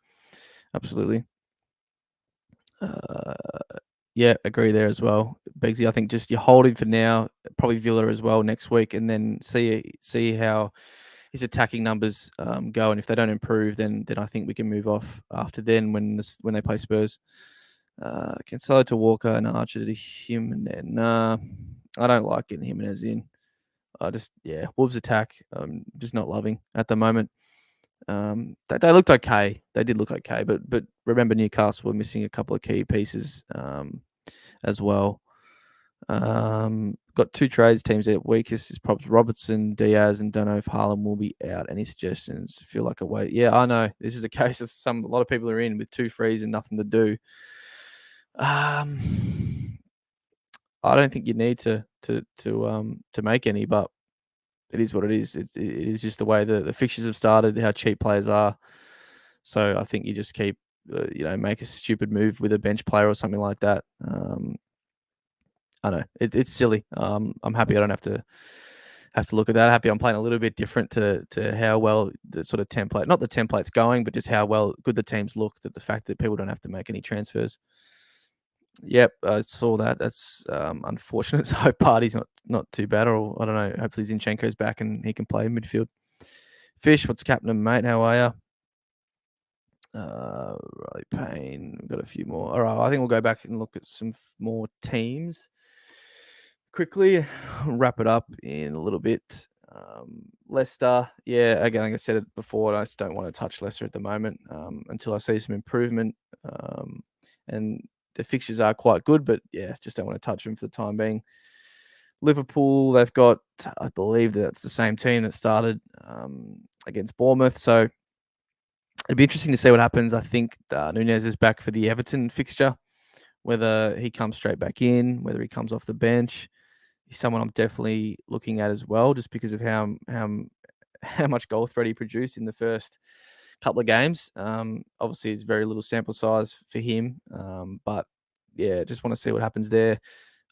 Yeah, agree there as well. Begsy, I think just you hold him for now, probably Villa as well next week, and then see how his attacking numbers go. And if they don't improve, then I think we can move off after then when they play Spurs. Cancelo to Walker and Archer to Jimenez. Nah, I don't like getting Jimenez in. Wolves attack. Just not loving at the moment. They looked okay. They did look okay, but remember Newcastle were missing a couple of key pieces as well. Got two trades teams at weakest is probably Robertson, Diaz, and don't know if Haaland will be out. Any suggestions? Feel like a wait. Yeah, I know this is a case of a lot of people are in with 2 frees and nothing to do. I don't think you need to make any, but it is what it is. It is just the way the fixtures have started, how cheap players are. So I think you just keep, make a stupid move with a bench player or something like that. I know it's silly. I'm happy I don't have to look at that. Happy I'm playing a little bit different to how well the sort of template, not the template's going, but just how good the teams look. That the fact that people don't have to make any transfers. Yep, I saw that. That's unfortunate. So Party's not too bad, or I don't know. Hopefully Zinchenko's back and he can play midfield. Fish, what's captain, mate? How are you? Riley Payne. We've got a few more. All right, I think we'll go back and look at some more teams quickly. Wrap it up in a little bit. Leicester, yeah, again, like I said it before, I just don't want to touch Leicester at the moment until I see some improvement. And the fixtures are quite good, but yeah, just don't want to touch them for the time being. Liverpool, they've got, I believe that's the same team that started against Bournemouth, so it'd be interesting to see what happens. I think Nunez is back for the Everton fixture. Whether he comes straight back in, whether he comes off the bench, he's someone I'm definitely looking at as well, just because of how much goal threat he produced in the first couple of games. Obviously, it's very little sample size for him, but yeah, just want to see what happens there.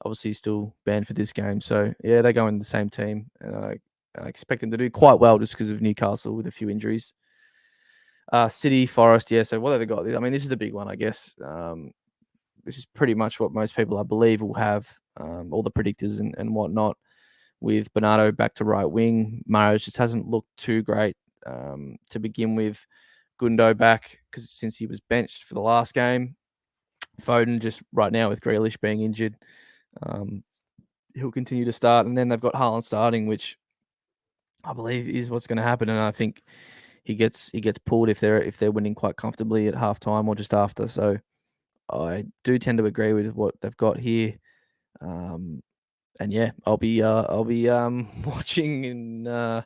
Obviously, he's still banned for this game, so yeah, they go in the same team, and I expect them to do quite well just because of Newcastle with a few injuries. City, Forest, yeah. So what have they got? I mean, this is the big one, I guess. This is pretty much what most people, I believe, will have, all the predictors and whatnot, with Bernardo back to right wing. Mahrez just hasn't looked too great to begin with. Gundo back since he was benched for the last game. Foden just right now with Grealish being injured. He'll continue to start. And then they've got Haaland starting, which I believe is what's going to happen. And I think he gets pulled if they're winning quite comfortably at halftime or just after. So I do tend to agree with what they've got here. And yeah, I'll be watching in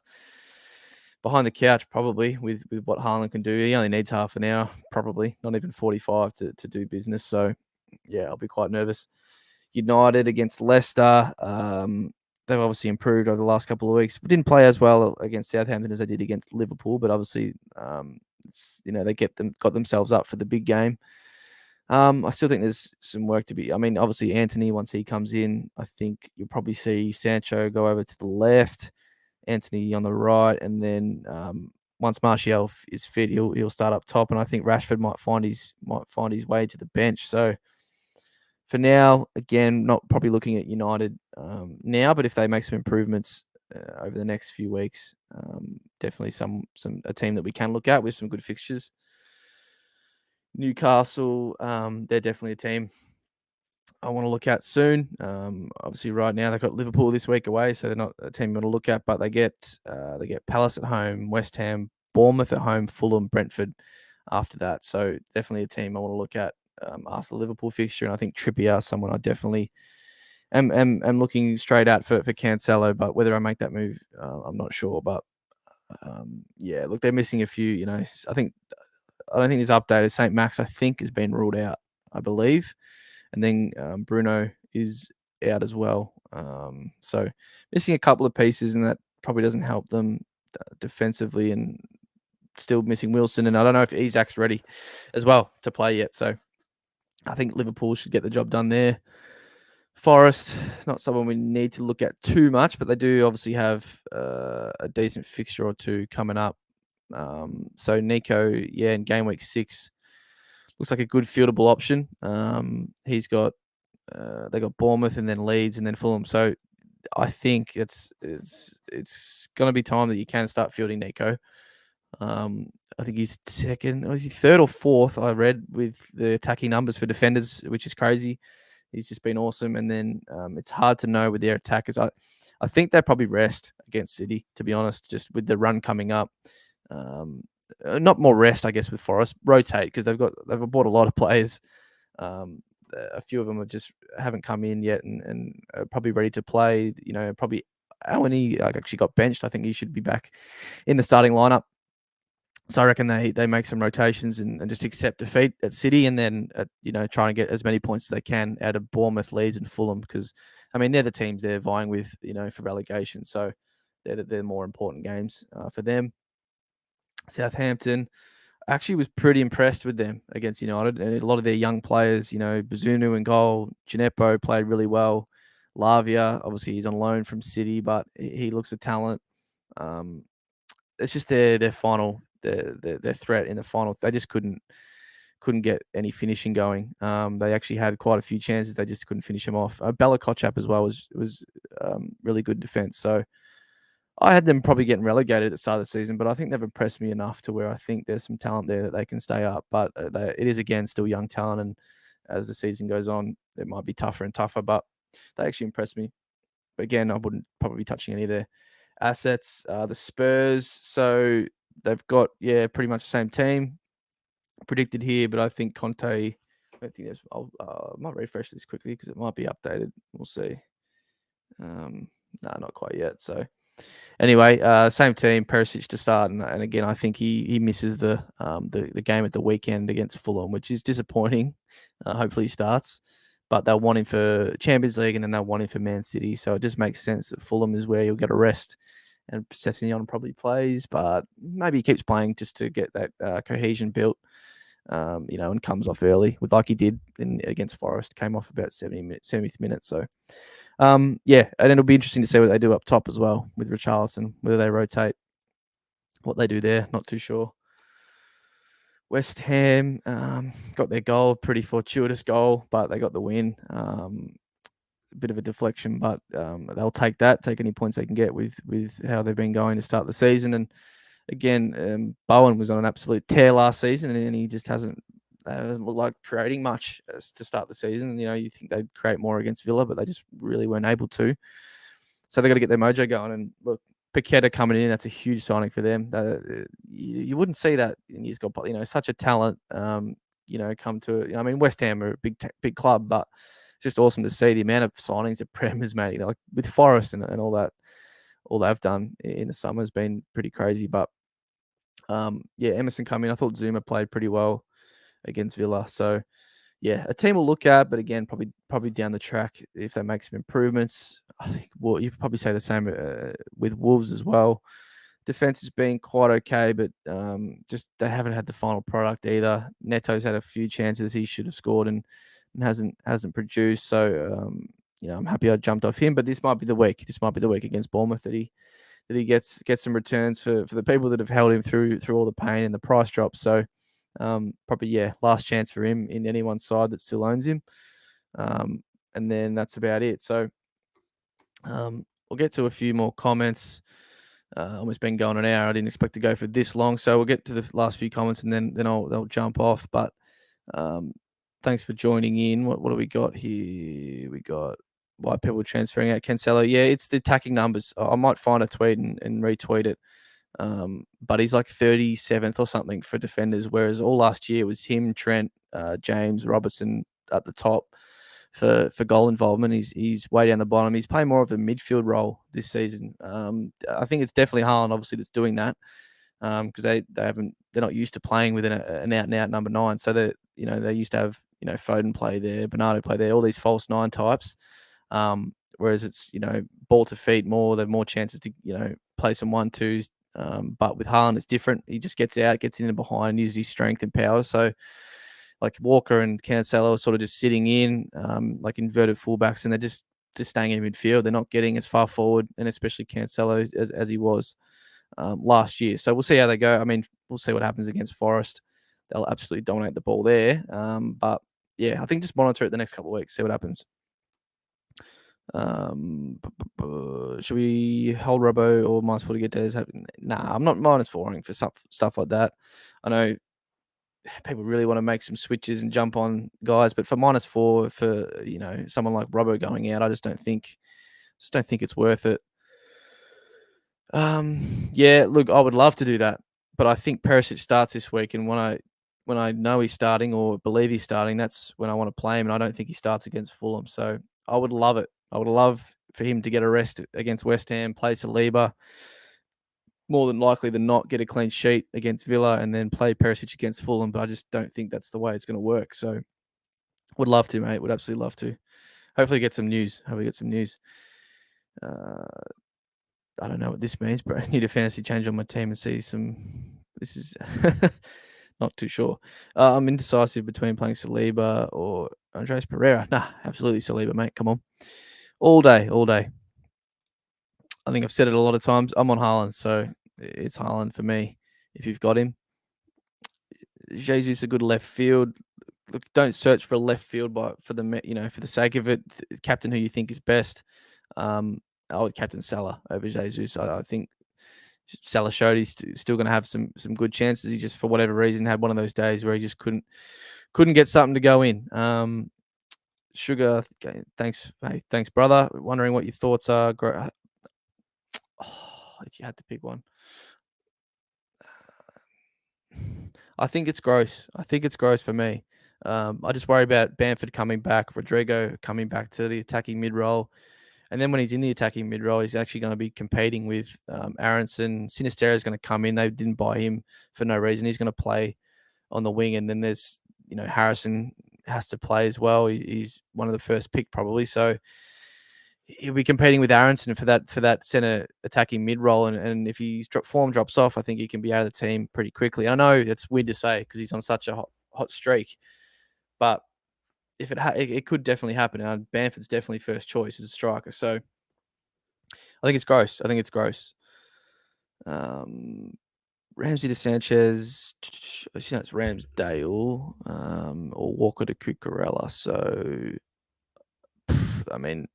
behind the couch probably with what Haaland can do. He only needs half an hour, probably not even 45 to do business. So yeah, I'll be quite nervous. United against Leicester. They've obviously improved over the last couple of weeks. We didn't play as well against Southampton as they did against Liverpool, but obviously, they got themselves up for the big game. I still think there's some work to be. I mean, obviously, Anthony, once he comes in, I think you'll probably see Sancho go over to the left, Anthony on the right, and then once Martial is fit, he'll start up top, and I think Rashford might find his way to the bench. So for now, again, not probably looking at United now, but if they make some improvements over the next few weeks, definitely a team that we can look at with some good fixtures. Newcastle, they're definitely a team I want to look at soon. Obviously, right now they've got Liverpool this week away, so they're not a team you want to look at. But they get Palace at home, West Ham, Bournemouth at home, Fulham, Brentford after that. So definitely a team I want to look at after the Liverpool fixture. And I think Trippier, someone I definitely am looking straight at for Cancelo. But whether I make that move, I'm not sure. But yeah, look, they're missing a few. I don't think he's updated. St. Max, I think, has been ruled out, I believe. And then Bruno is out as well. So missing a couple of pieces, and that probably doesn't help them defensively, and still missing Wilson. And I don't know if Isak's ready as well to play yet. So I think Liverpool should get the job done there. Forest, not someone we need to look at too much, but they do obviously have a decent fixture or two coming up. So Nico, in game week 6, looks like a good fieldable option. He's got they got Bournemouth and then Leeds and then Fulham. So I think it's going to be time that you can start fielding Nico. I think he's second, or is he third or fourth? I read with the attacking numbers for defenders, which is crazy. He's just been awesome. And then it's hard to know with their attackers. I think they probably rest against City, to be honest, just with the run coming up. Not more rest, I guess, with Forest. Rotate, because they've bought a lot of players. A few of them haven't come in yet and are probably ready to play. Probably Awani actually got benched. I think he should be back in the starting lineup. So I reckon they make some rotations and just accept defeat at City, and then try and get as many points as they can out of Bournemouth, Leeds, and Fulham, because I mean they're the teams they're vying with, for relegation. So they're more important games for them. Southampton, actually was pretty impressed with them against United, and a lot of their young players, Bazunu in goal, Gineppo played really well. Lavia, obviously he's on loan from City, but he looks a talent. It's just their final, their threat in the final. They just couldn't get any finishing going. They actually had quite a few chances, they just couldn't finish them off. Bella Kotchap as well was really good defense. So I had them probably getting relegated at the start of the season, but I think they've impressed me enough to where I think there's some talent there that they can stay up. But it is, again, still young talent, and as the season goes on, it might be tougher and tougher, but they actually impressed me. But again, I wouldn't probably be touching any of their assets. The Spurs, so they've got, pretty much the same team predicted here, but I think Conte, I don't think there's, I might refresh this quickly because it might be updated. We'll see. No, not quite yet. So anyway, same team, Perisic to start, and again, I think he misses the game at the weekend against Fulham, which is disappointing. Hopefully he starts, but they'll want him for Champions League, and then they'll want him for Man City. So it just makes sense that Fulham is where you'll get a rest, and Sessegnon probably plays, but maybe he keeps playing just to get that cohesion built, and comes off early, like he did against Forest, came off about 70th minute. So. And it'll be interesting to see what they do up top as well with Richarlison, whether they rotate, what they do there. Not too sure. West Ham got their goal, pretty fortuitous goal, but they got the win. A bit of a deflection, but they'll take that, take any points they can get with how they've been going to start the season. And again, Bowen was on an absolute tear last season, and he just hasn't looked like creating much to start the season. You think they'd create more against Villa, but they just really weren't able to. So they got to get their mojo going. And look, Paqueta coming in, that's a huge signing for them. You wouldn't see that in years gone by. Such a talent. Come to. I mean, West Ham are a big club, but it's just awesome to see the amount of signings that Prem has made. Like with Forest and all that, all they've done in the summer has been pretty crazy. But Emerson coming in. I thought Zuma played pretty well against Villa. So yeah, a team will look at, but again, probably down the track if they make some improvements. I think you could probably say the same with Wolves as well. Defense has been quite okay, but just they haven't had the final product either. Neto's had a few chances he should have scored and hasn't produced. So I'm happy I jumped off him, but this might be the week. This might be the week against Bournemouth that he gets some returns for the people that have held him through all the pain and the price drops. So probably last chance for him in anyone's side that still owns him. And then that's about it. So we'll get to a few more comments. Almost been going an hour. I didn't expect to go for this long, so we'll get to the last few comments and then I'll jump off. But thanks for joining in. What do we got here? We got why people transferring out Cancelo. Yeah, it's the attacking numbers. I might find a tweet and retweet it. But he's like 37th or something for defenders, whereas all last year was him, Trent, James, Robertson at the top for goal involvement. He's way down the bottom. He's playing more of a midfield role this season. I think it's definitely Haaland, obviously, that's doing that because they're not used to playing with an out and out number 9. So they used to have Foden play there, Bernardo play there, all these false 9 types. Whereas it's ball to feet more. They have more chances to play some 1-2s. But with Haaland, it's different. He just gets out, gets in and behind, uses his strength and power. So like Walker and Cancelo are sort of just sitting in, like inverted fullbacks, and they're just staying in midfield. They're not getting as far forward, and especially Cancelo as he was last year. So we'll see how they go. I mean, we'll see what happens against Forest. They'll absolutely dominate the ball there. But yeah, I think just monitor it the next couple of weeks, see what happens. Should we hold Robbo or -4 to get days? Nah, I'm not -4ing for stuff like that. I know people really want to make some switches and jump on guys, but for -4 for someone like Robbo going out, I just don't think it's worth it. Look, I would love to do that, but I think Perisic starts this week, and when I know he's starting or believe he's starting, that's when I want to play him, and I don't think he starts against Fulham. So I would love it. I would love for him to get a rest against West Ham, play Saliba, more than likely than not get a clean sheet against Villa, and then play Perisic against Fulham. But I just don't think that's the way it's going to work. So would love to, mate. Would absolutely love to. Hopefully get some news. I don't know what this means, but I need a fantasy change on my team and see some. This is not too sure. I'm indecisive between playing Saliba or Andres Pereira. Nah, absolutely Saliba, mate. Come on. All day. I think I've said it a lot of times. I'm on Haaland, so it's Haaland for me if you've got him. Jesus a good left field. Look, don't search for a left field for the sake of it. Captain who you think is best. I would captain Salah over Jesus. I think Salah showed he's still going to have some good chances. He just, for whatever reason, had one of those days where he just couldn't get something to go in. Sugar, okay, thanks, mate. Thanks, brother. Wondering what your thoughts are. If you had to pick one, I think it's gross. For me. I just worry about Bamford coming back, Rodrigo coming back to the attacking mid role. And then when he's in the attacking mid role, he's actually going to be competing with Aronson. Sinisterra is going to come in. They didn't buy him for no reason. He's going to play on the wing. And then there's, Harrison has to play as well. He's one of the first pick probably. So he'll be competing with Aronson for that center attacking mid role. And if his form drops off, I think he can be out of the team pretty quickly. I know it's weird to say because he's on such a hot streak, but if it could definitely happen. And Bamford's definitely first choice as a striker. So I think it's gross. Ramsey to Sanchez. I think it's Ramsdale or Walker to Cucurella. So, I mean,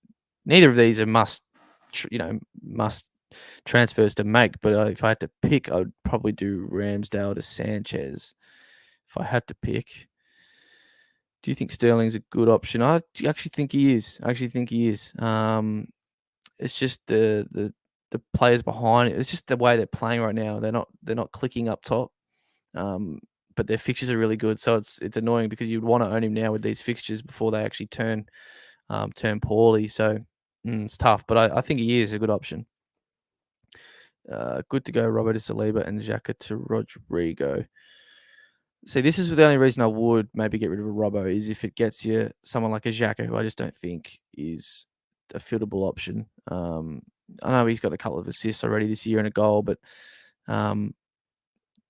neither of these are must transfers to make. But if I had to pick, I would probably do Ramsdale to Sanchez. If I had to pick, do you think Sterling's a good option? I actually think he is. It's just the players behind it. It's just the way they're playing right now. They're not clicking up top. But their fixtures are really good, so it's annoying because you'd want to own him now with these fixtures before they actually turn poorly. So it's tough, but I think he is a good option. Good to go, Robert to Saliba and Xhaka to Rodrigo. See, this is the only reason I would maybe get rid of a Robbo is if it gets you someone like a Xhaka, who I just don't think is a fitable option. I know he's got a couple of assists already this year and a goal, but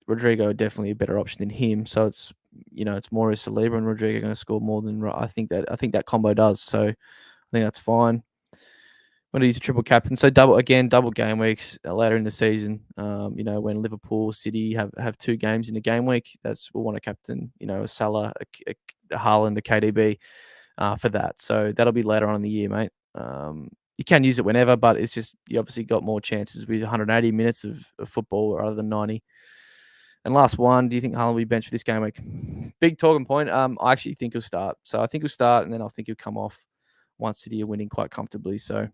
Rodrigo definitely a better option than him. So it's more as Saliba and Rodrigo going to score more than I think that combo does. So I think that's fine. When he's a triple captain, so double game weeks later in the season. When Liverpool, City have 2 games in a game week, we'll want to captain, a Salah, a Haaland, a KDB for that. So that'll be later on in the year, mate. You can use it whenever, but it's just you obviously got more chances with 180 minutes of football rather than 90. And last one, do you think Haaland will be benched for this game week? Big talking point. I actually think he'll start. So I think he'll start, and then I think he'll come off once City are winning quite comfortably. So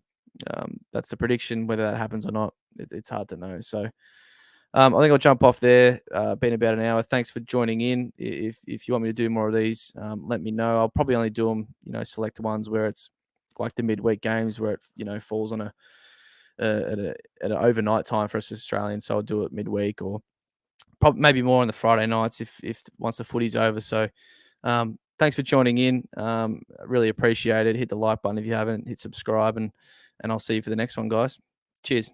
that's the prediction. Whether that happens or not, it's hard to know. So I think I'll jump off there. Been about an hour. Thanks for joining in. If you want me to do more of these, let me know. I'll probably only do them, select ones where it's like the midweek games where it, falls on at an overnight time for us as Australians. So I'll do it midweek or probably maybe more on the Friday nights if once the footy's over. So thanks for joining in. Really appreciate it. Hit the like button if you haven't. Hit subscribe and I'll see you for the next one, guys. Cheers.